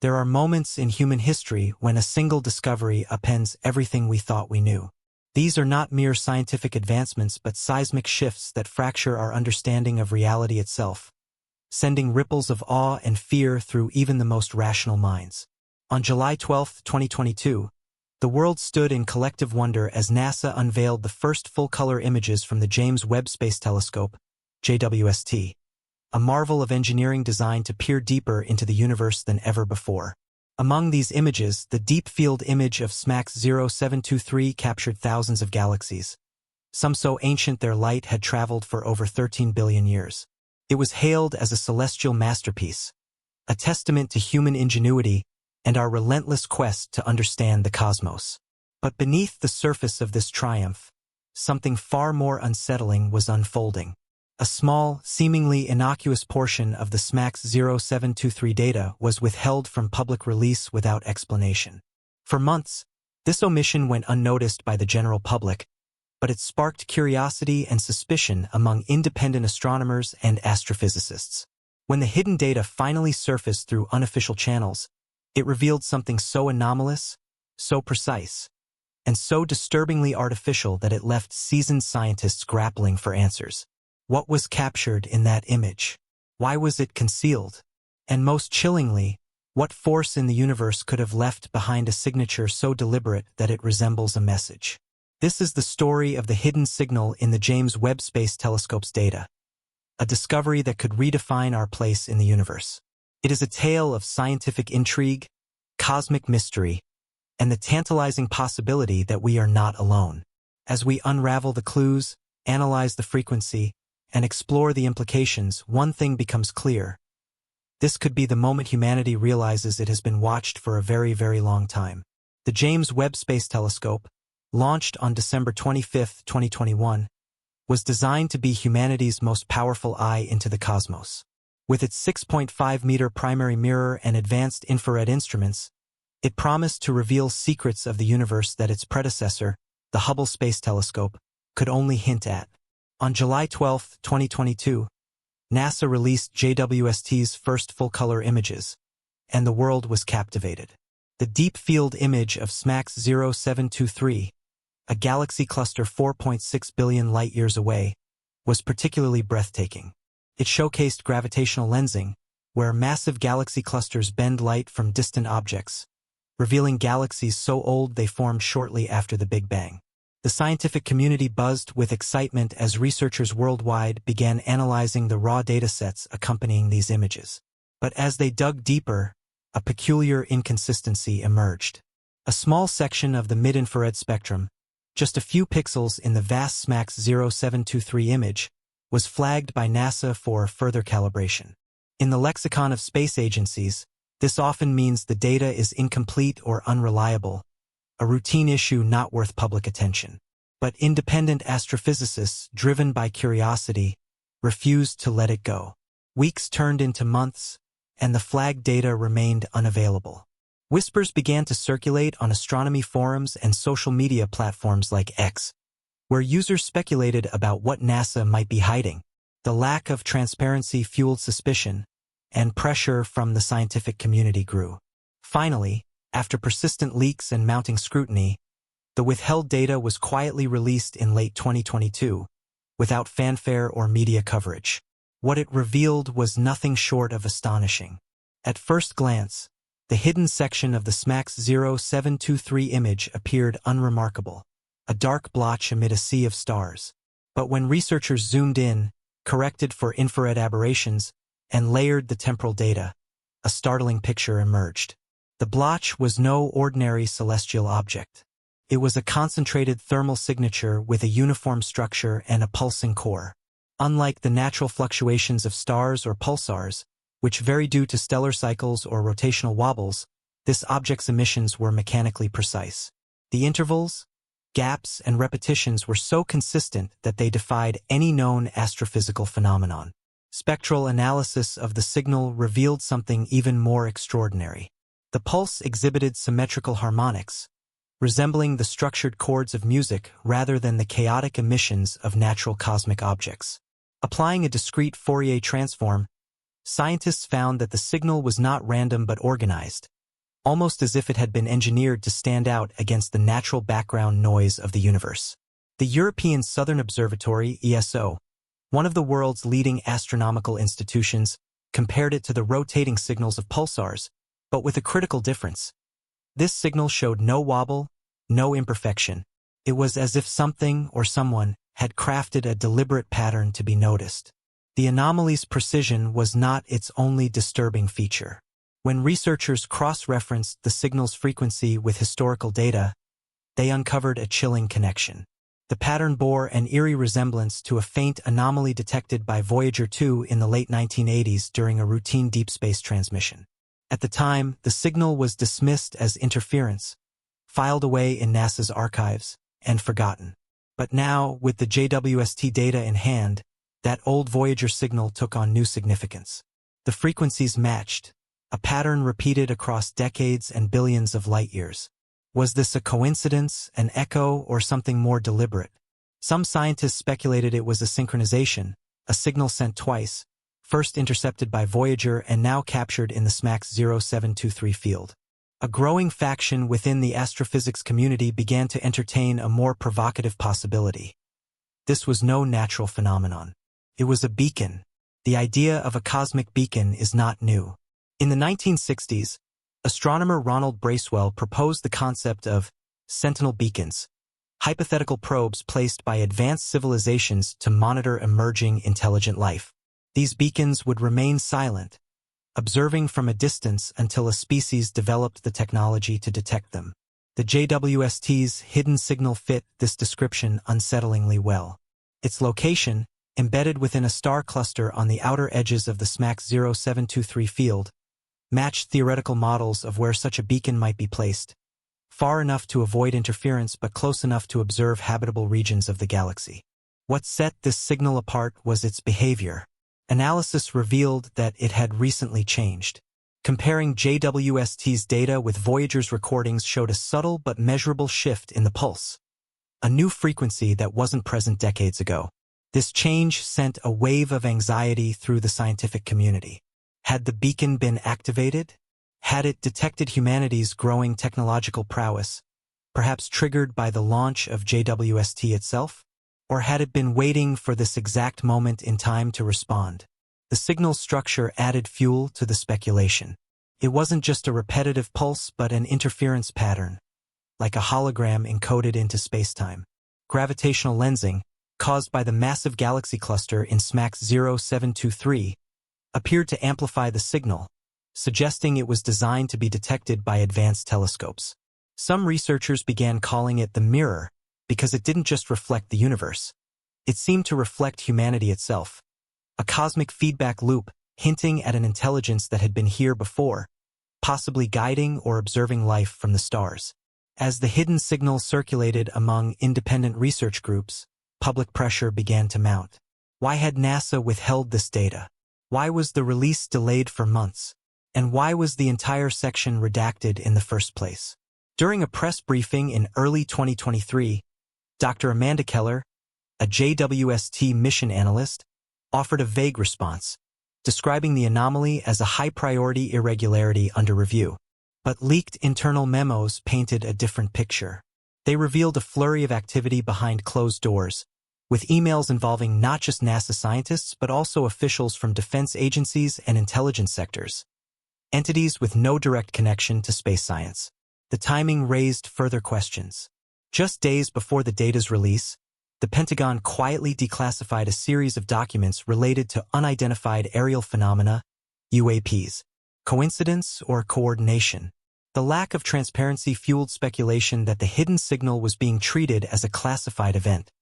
There are moments in human history when a single discovery upends everything we thought we knew. These are not mere scientific advancements but seismic shifts that fracture our understanding of reality itself, sending ripples of awe and fear through even the most rational minds. On July 12, 2022, the world stood in collective wonder as NASA unveiled the first full-color images from the James Webb Space Telescope, JWST, a marvel of engineering designed to peer deeper into the universe than ever before. Among these images, the deep-field image of SMACS 0723 captured thousands of galaxies, some so ancient their light had traveled for over 13 billion years. It was hailed as a celestial masterpiece, a testament to human ingenuity and our relentless quest to understand the cosmos. But beneath the surface of this triumph, something far more unsettling was unfolding. A small, seemingly innocuous portion of the SMACS 0723 data was withheld from public release without explanation. For months, this omission went unnoticed by the general public, but it sparked curiosity and suspicion among independent astronomers and astrophysicists. When the hidden data finally surfaced through unofficial channels, it revealed something so anomalous, so precise, and so disturbingly artificial that it left seasoned scientists grappling for answers. What was captured in that image? Why was it concealed? And most chillingly, what force in the universe could have left behind a signature so deliberate that it resembles a message? This is the story of the hidden signal in the James Webb Space Telescope's data, a discovery that could redefine our place in the universe. It is a tale of scientific intrigue, cosmic mystery, and the tantalizing possibility that we are not alone. As we unravel the clues, analyze the frequency, and explore the implications, one thing becomes clear. This could be the moment humanity realizes it has been watched for a very, very long time. The James Webb Space Telescope, launched on December 25, 2021, was designed to be humanity's most powerful eye into the cosmos. With its 6.5-meter primary mirror and advanced infrared instruments, it promised to reveal secrets of the universe that its predecessor, the Hubble Space Telescope, could only hint at. On July 12, 2022, NASA released JWST's first full-color images, and the world was captivated. The deep-field image of SMACS 0723, a galaxy cluster 4.6 billion light-years away, was particularly breathtaking. It showcased gravitational lensing, where massive galaxy clusters bend light from distant objects, revealing galaxies so old they formed shortly after the Big Bang. The scientific community buzzed with excitement as researchers worldwide began analyzing the raw datasets accompanying these images. But as they dug deeper, a peculiar inconsistency emerged. A small section of the mid-infrared spectrum, just a few pixels in the vast SMACS 0723 image, was flagged by NASA for further calibration. In the lexicon of space agencies, this often means the data is incomplete or unreliable, a routine issue not worth public attention. But independent astrophysicists, driven by curiosity, refused to let it go. Weeks turned into months, and the flagged data remained unavailable. Whispers began to circulate on astronomy forums and social media platforms like X, where users speculated about what NASA might be hiding. The lack of transparency fueled suspicion, and pressure from the scientific community grew. Finally, after persistent leaks and mounting scrutiny, the withheld data was quietly released in late 2022, without fanfare or media coverage. What it revealed was nothing short of astonishing. At first glance, the hidden section of the SMACS 0723 image appeared unremarkable, a dark blotch amid a sea of stars. But when researchers zoomed in, corrected for infrared aberrations, and layered the temporal data, a startling picture emerged. The blotch was no ordinary celestial object. It was a concentrated thermal signature with a uniform structure and a pulsing core. Unlike the natural fluctuations of stars or pulsars, which vary due to stellar cycles or rotational wobbles, this object's emissions were mechanically precise. The intervals, gaps, and repetitions were so consistent that they defied any known astrophysical phenomenon. Spectral analysis of the signal revealed something even more extraordinary. The pulse exhibited symmetrical harmonics, resembling the structured chords of music rather than the chaotic emissions of natural cosmic objects. Applying a discrete Fourier transform, Scientists found that the signal was not random but organized, almost as if it had been engineered to stand out against the natural background noise of the universe. The European Southern Observatory, ESO, one of the world's leading astronomical institutions, compared it to the rotating signals of pulsars, but with a critical difference. This signal showed no wobble, no imperfection. It was as if something or someone had crafted a deliberate pattern to be noticed. The anomaly's precision was not its only disturbing feature. When researchers cross-referenced the signal's frequency with historical data, they uncovered a chilling connection. The pattern bore an eerie resemblance to a faint anomaly detected by Voyager 2 in the late 1980s during a routine deep space transmission. At the time, the signal was dismissed as interference, filed away in NASA's archives, and forgotten. But now, with the JWST data in hand, that old Voyager signal took on new significance. The frequencies matched, a pattern repeated across decades and billions of light-years. Was this a coincidence, an echo, or something more deliberate? Some scientists speculated it was a synchronization, a signal sent twice, first intercepted by Voyager and now captured in the SMACS 0723 field. A growing faction within the astrophysics community began to entertain a more provocative possibility. This was no natural phenomenon. It was a beacon. The idea of a cosmic beacon is not new. In the 1960s, astronomer Ronald Bracewell proposed the concept of sentinel beacons, hypothetical probes placed by advanced civilizations to monitor emerging intelligent life. These beacons would remain silent, observing from a distance until a species developed the technology to detect them. The JWST's hidden signal fit this description unsettlingly well. Its location, embedded within a star cluster on the outer edges of the SMACS 0723 field, matched theoretical models of where such a beacon might be placed, far enough to avoid interference but close enough to observe habitable regions of the galaxy. What set this signal apart was its behavior. Analysis revealed that it had recently changed. Comparing JWST's data with Voyager's recordings showed a subtle but measurable shift in the pulse, a new frequency that wasn't present decades ago. This change sent a wave of anxiety through the scientific community. Had the beacon been activated? Had it detected humanity's growing technological prowess, perhaps triggered by the launch of JWST itself? Or had it been waiting for this exact moment in time to respond? The signal's structure added fuel to the speculation. It wasn't just a repetitive pulse but an interference pattern, like a hologram encoded into spacetime. Gravitational lensing, caused by the massive galaxy cluster in SMACS 0723, appeared to amplify the signal, suggesting it was designed to be detected by advanced telescopes. Some researchers began calling it the mirror because it didn't just reflect the universe. It seemed to reflect humanity itself, a cosmic feedback loop hinting at an intelligence that had been here before, possibly guiding or observing life from the stars. As the hidden signal circulated among independent research groups, public pressure began to mount. Why had NASA withheld this data? Why was the release delayed for months? And why was the entire section redacted in the first place? During a press briefing in early 2023, Dr. Amanda Keller, a JWST mission analyst, offered a vague response, describing the anomaly as a high-priority irregularity under review. But leaked internal memos painted a different picture. They revealed a flurry of activity behind closed doors, with emails involving not just NASA scientists but also officials from defense agencies and intelligence sectors, entities with no direct connection to space science. The timing raised further questions. Just days before the data's release, the Pentagon quietly declassified a series of documents related to unidentified aerial phenomena, UAPs. Coincidence or coordination? The lack of transparency fueled speculation that the hidden signal was being treated as a classified event,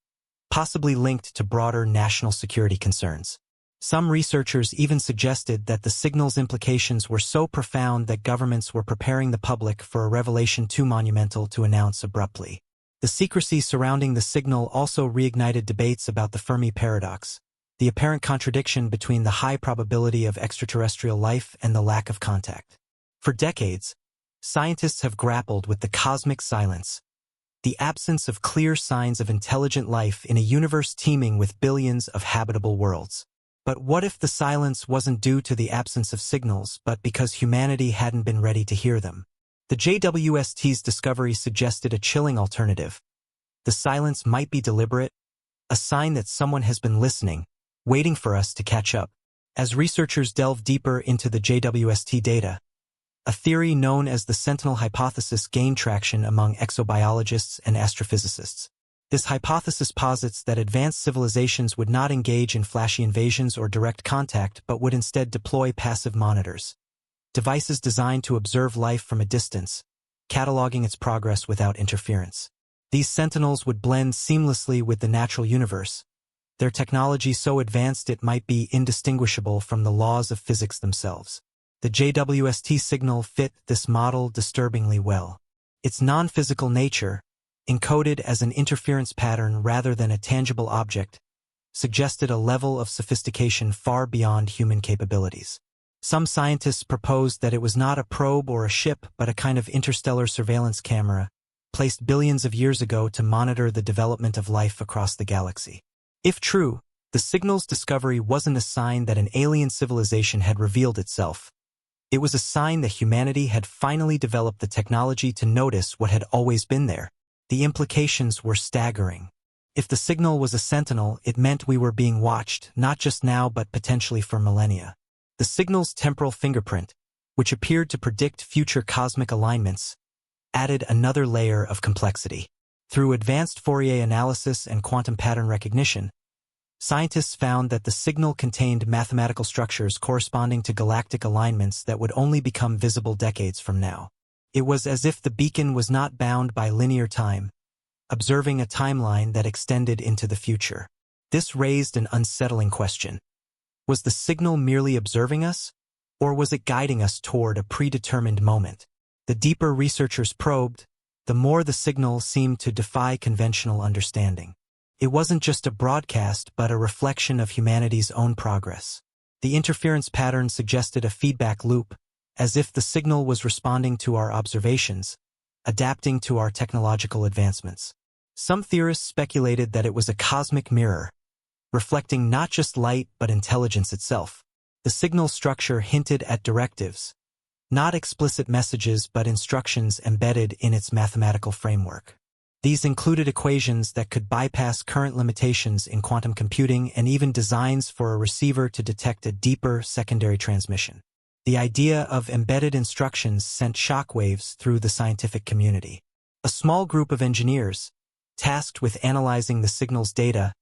possibly linked to broader national security concerns. Some researchers even suggested that the signal's implications were so profound that governments were preparing the public for a revelation too monumental to announce abruptly. The secrecy surrounding the signal also reignited debates about the Fermi paradox, the apparent contradiction between the high probability of extraterrestrial life and the lack of contact. For decades, scientists have grappled with the cosmic silence, the absence of clear signs of intelligent life in a universe teeming with billions of habitable worlds. But what if the silence wasn't due to the absence of signals, but because humanity hadn't been ready to hear them? The JWST's discovery suggested a chilling alternative. The silence might be deliberate, a sign that someone has been listening, waiting for us to catch up. As researchers delve deeper into the JWST data, a theory known as the Sentinel hypothesis gained traction among exobiologists and astrophysicists. This hypothesis posits that advanced civilizations would not engage in flashy invasions or direct contact but would instead deploy passive monitors, devices designed to observe life from a distance, cataloging its progress without interference. These sentinels would blend seamlessly with the natural universe, their technology so advanced it might be indistinguishable from the laws of physics themselves. The JWST signal fit this model disturbingly well. Its non-physical nature, encoded as an interference pattern rather than a tangible object, suggested a level of sophistication far beyond human capabilities. Some scientists proposed that it was not a probe or a ship but a kind of interstellar surveillance camera, placed billions of years ago to monitor the development of life across the galaxy. If true, the signal's discovery wasn't a sign that an alien civilization had revealed itself. It was a sign that humanity had finally developed the technology to notice what had always been there. The implications were staggering. If the signal was a sentinel, it meant we were being watched, not just now but potentially for millennia. The signal's temporal fingerprint, which appeared to predict future cosmic alignments, added another layer of complexity. Through advanced Fourier analysis and quantum pattern recognition, scientists found that the signal contained mathematical structures corresponding to galactic alignments that would only become visible decades from now. It was as if the beacon was not bound by linear time, observing a timeline that extended into the future. This raised an unsettling question. Was the signal merely observing us, or was it guiding us toward a predetermined moment? The deeper researchers probed, the more the signal seemed to defy conventional understanding. It wasn't just a broadcast but a reflection of humanity's own progress. The interference pattern suggested a feedback loop, as if the signal was responding to our observations, adapting to our technological advancements. Some theorists speculated that it was a cosmic mirror, reflecting not just light but intelligence itself. The signal structure hinted at directives, not explicit messages but instructions embedded in its mathematical framework. These included equations that could bypass current limitations in quantum computing and even designs for a receiver to detect a deeper secondary transmission. The idea of embedded instructions sent shockwaves through the scientific community. A small group of engineers, tasked with analyzing the signal's data,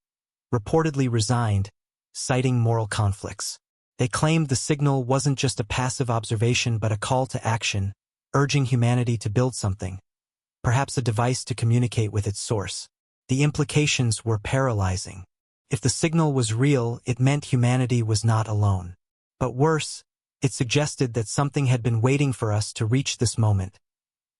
reportedly resigned, citing moral conflicts. They claimed the signal wasn't just a passive observation but a call to action, urging humanity to build something, perhaps a device to communicate with its source. The implications were paralyzing. If the signal was real, it meant humanity was not alone. But worse, it suggested that something had been waiting for us to reach this moment,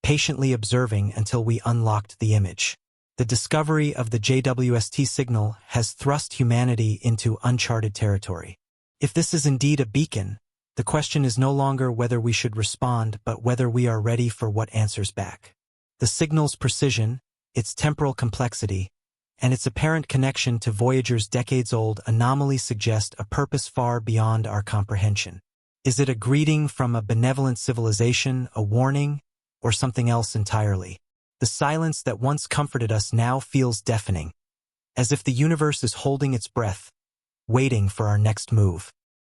patiently observing until we unlocked the image. The discovery of the JWST signal has thrust humanity into uncharted territory. If this is indeed a beacon, the question is no longer whether we should respond but whether we are ready for what answers back. The signal's precision, its temporal complexity, and its apparent connection to Voyager's decades-old anomaly suggest a purpose far beyond our comprehension. Is it a greeting from a benevolent civilization, a warning, or something else entirely? The silence that once comforted us now feels deafening, as if the universe is holding its breath, waiting for our next move.